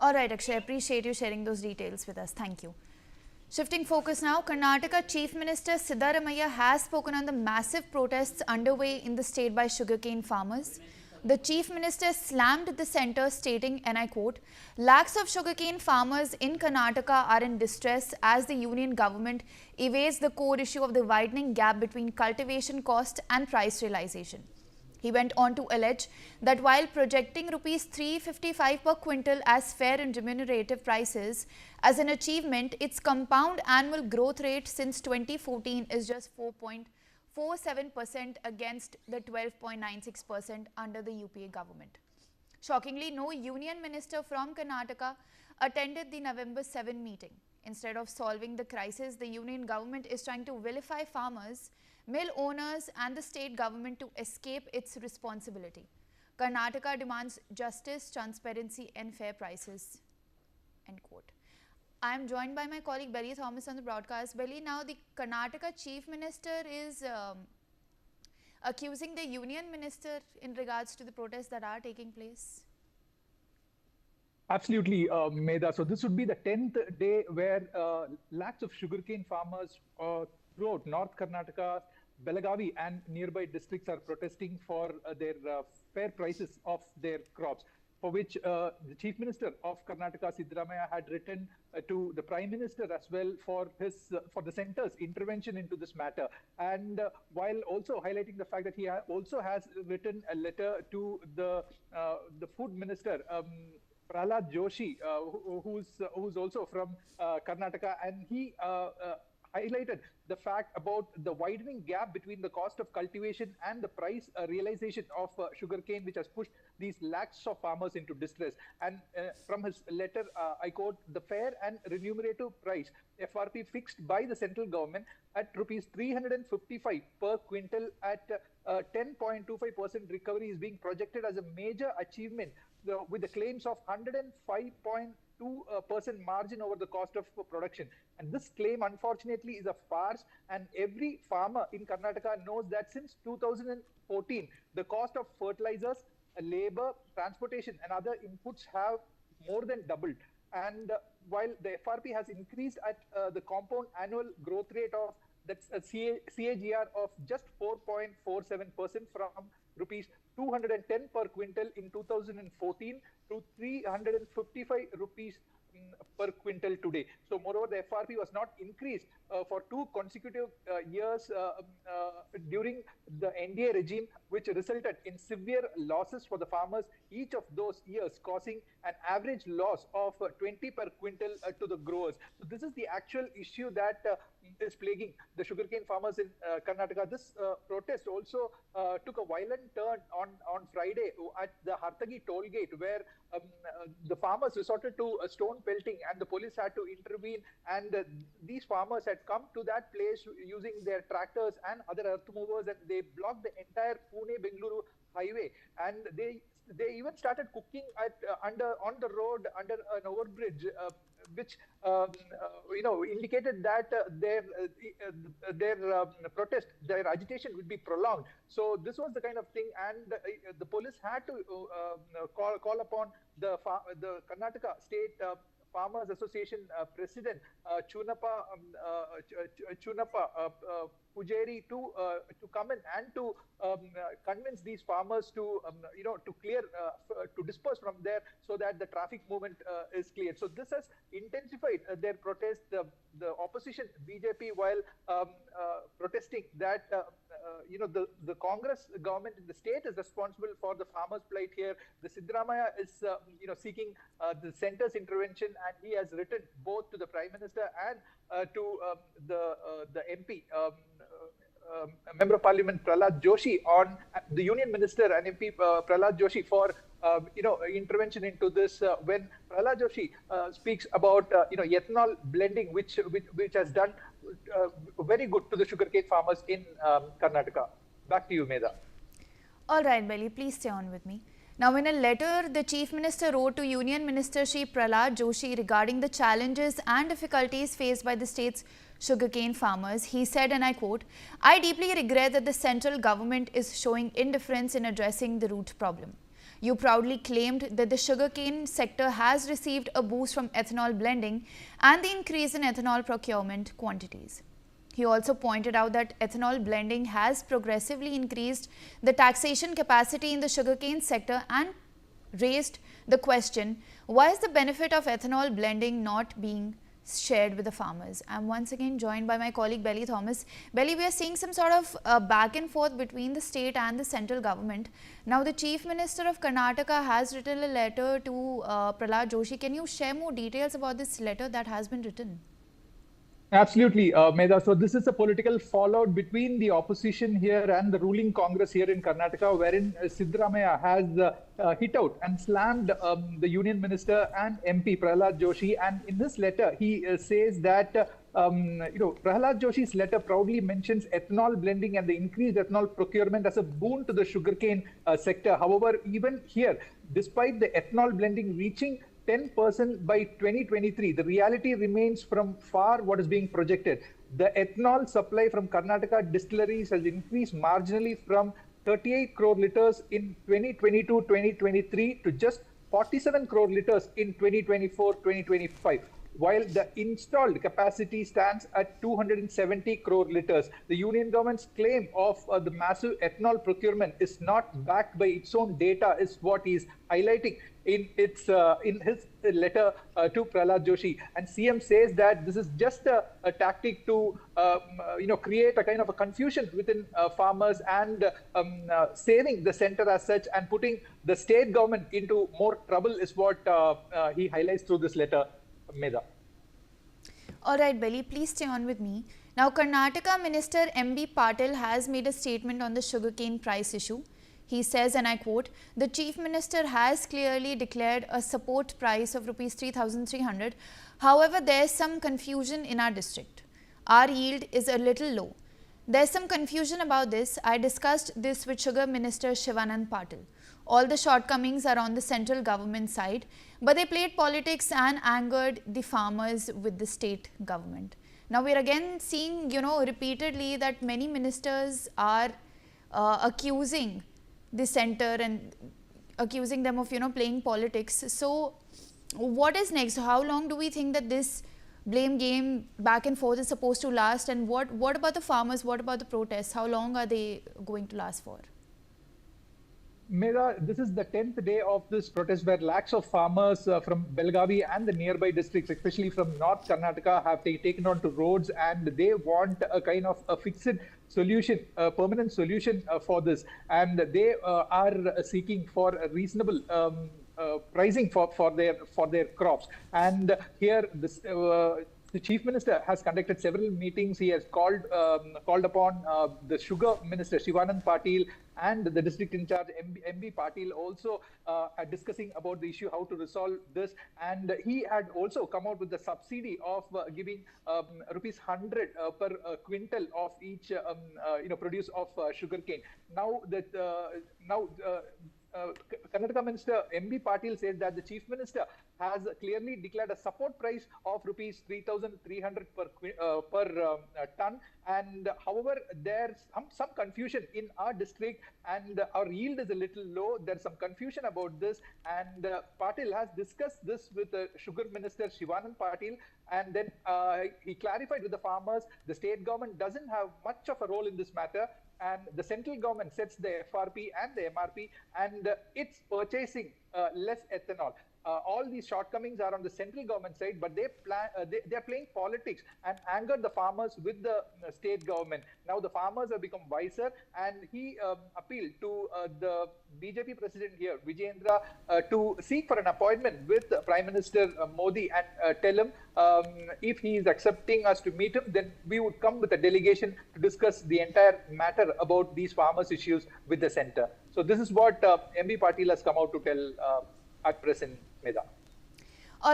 All right, Akshay, appreciate you sharing those details with us. Thank you. Shifting focus now, Karnataka Chief Minister Siddaramaiah has spoken on the massive protests underway in the state by sugarcane farmers. The Chief Minister slammed the centre, stating, and I quote, "Lakhs of sugarcane farmers in Karnataka are in distress as the union government evades the core issue of the widening gap between cultivation cost and price realization." He went on to allege that while projecting rupees 355 per quintal as fair and remunerative prices as an achievement, its compound annual growth rate since 2014 is just 4.47% against the 12.96% under the UPA government. Shockingly, no union minister from Karnataka attended the November 7 meeting. Instead of solving the crisis, the union government is trying to vilify farmers, mill owners and the state government to escape its responsibility. Karnataka demands justice, transparency and fair prices. End quote. I am joined by my colleague Belly Thomas on the broadcast. Belly, now the Karnataka Chief Minister is accusing the Union Minister in regards to the protests that are taking place. Absolutely, Medha. So this would be the 10th day where lakhs of sugarcane farmers throughout North Karnataka, Belagavi and nearby districts are protesting for their fair prices of their crops, for which the Chief Minister of Karnataka, Siddaramaiah, had written to the Prime Minister as well for the centre's intervention into this matter. And while also highlighting the fact that he also has written a letter to the Food Minister, Prahlad Joshi, who's also from Karnataka, and he highlighted the fact about the widening gap between the cost of cultivation and the price realization of sugarcane, which has pushed these lakhs of farmers into distress. And from his letter, I quote, "The fair and remunerative price FRP fixed by the central government at rupees 355 per quintal at 10.25% recovery is being projected as a major achievement with the claims of 105.2% margin over the cost of production." And this claim, unfortunately, is a farce. And every farmer in Karnataka knows that since 2014, the cost of fertilizers, labor, transportation, and other inputs have more than doubled. And while the FRP has increased at the compound annual growth rate of that's a CAGR of just 4.47% from rupees 210 per quintal in 2014 to 355 rupees per quintal today. So moreover, the FRP was not increased for 2 consecutive years during the NDA regime, which resulted in severe losses for the farmers each of those years, causing an average loss of 20 per quintal to the growers. So this is the actual issue that is plaguing the sugarcane farmers in Karnataka. This protest also took a violent turn on Friday at the Hartagi toll gate, where the farmers resorted to stone pelting and the police had to intervene. And these farmers had come to that place using their tractors and other earth movers, and they blocked the entire Pune-Bengaluru highway. And they even started cooking on the road under an overbridge, which indicated that their protest, their agitation would be prolonged. So this was the kind of thing, and the police had to call upon the Karnataka State Farmers Association President Chunappa Pujari to come in and to convince these farmers to clear to disperse from there, so that the traffic movement is cleared. So this has intensified their protest. The opposition BJP, while protesting that the Congress government in the state is responsible for the farmers' plight here, the Siddaramaiah is seeking the centre's intervention, and he has written both to the Prime Minister and to the MP. Member of Parliament Prahlad Joshi on the Union Minister and MP Prahlad Joshi for intervention into this, when Prahlad Joshi speaks about ethanol blending, which has done very good to the sugarcane farmers in Karnataka. Back to you, Medha. All right, Belly, please stay on with me. Now, in a letter, the Chief Minister wrote to Union Minister Shri Prahlad Joshi regarding the challenges and difficulties faced by the state's sugarcane farmers. He said, and I quote, "I deeply regret that the central government is showing indifference in addressing the root problem. You proudly claimed that the sugarcane sector has received a boost from ethanol blending and the increase in ethanol procurement quantities. He also pointed out that ethanol blending has progressively increased the taxation capacity in the sugarcane sector and raised the question, why is the benefit of ethanol blending not being shared with the farmers? I'm once again joined by my colleague Belly Thomas. Belly, we are seeing some sort of back and forth between the state and the central government. Now, the Chief Minister of Karnataka has written a letter to Prahlad Joshi. Can you share more details about this letter that has been written? Absolutely, Medha. So this is a political fallout between the opposition here and the ruling Congress here in Karnataka, wherein Siddaramaiah has hit out and slammed the Union Minister and MP Prahlad Joshi. And in this letter, he says that Prahlad Joshi's letter proudly mentions ethanol blending and the increased ethanol procurement as a boon to the sugarcane sector. However, even here, despite the ethanol blending reaching 10% by 2023, the reality remains from far what is being projected. The ethanol supply from Karnataka distilleries has increased marginally from 38 crore liters in 2022-2023 to just 47 crore liters in 2024-2025. While the installed capacity stands at 270 crore liters. The union government's claim of the massive ethanol procurement is not backed by its own data, is what he is highlighting in his letter to Prahlad Joshi. And CM says that this is just a tactic to create a kind of a confusion within farmers and saving the center as such and putting the state government into more trouble is what he highlights through this letter. Medha. All right, Belly, please stay on with me. Now, Karnataka Minister M.B. Patil has made a statement on the sugarcane price issue. He says, and I quote, the Chief Minister has clearly declared a support price of Rs 3,300. However, there is some confusion in our district. Our yield is a little low. There's some confusion about this. I discussed this with Sugar Minister Shivanand Patil. All the shortcomings are on the central government side, but they played politics and angered the farmers with the state government. Now, we're again seeing, repeatedly that many ministers are accusing the center and accusing them of, playing politics. So, what is next? How long do we think that this blame game back and forth is supposed to last? And what about the farmers? What about the protests? How long are they going to last for? Medha, this is the 10th day of this protest where lakhs of farmers from Belgavi and the nearby districts, especially from North Karnataka, have taken on to roads, and they want a kind of a fixed solution, a permanent solution for this. And they are seeking for a reasonable pricing for their crops. And here this the Chief Minister has conducted several meetings. He has called upon the Sugar Minister Shivanand Patil and the district in charge MB Patil also discussing about the issue, how to resolve this. And he had also come out with the subsidy of giving rupees 100 per quintal of each produce of sugarcane. Now that Karnataka Minister MB Patil says that the Chief Minister has clearly declared a support price of rupees 3,300 per ton. And however, there's some confusion in our district, and our yield is a little low. There's some confusion about this, and Patil has discussed this with the Sugar Minister Shivanand Patil, and then he clarified with the farmers the state government doesn't have much of a role in this matter, and the central government sets the FRP and the MRP, and it's purchasing less ethanol. All these shortcomings are on the central government side, but they're playing politics and angered the farmers with the state government. Now the farmers have become wiser, and he appealed to the BJP president here, Vijayendra, to seek for an appointment with Prime Minister Modi and tell him if he is accepting us to meet him, then we would come with a delegation to discuss the entire matter about these farmers' issues with the center. So this is what MB Patil has come out to tell at present, Medha.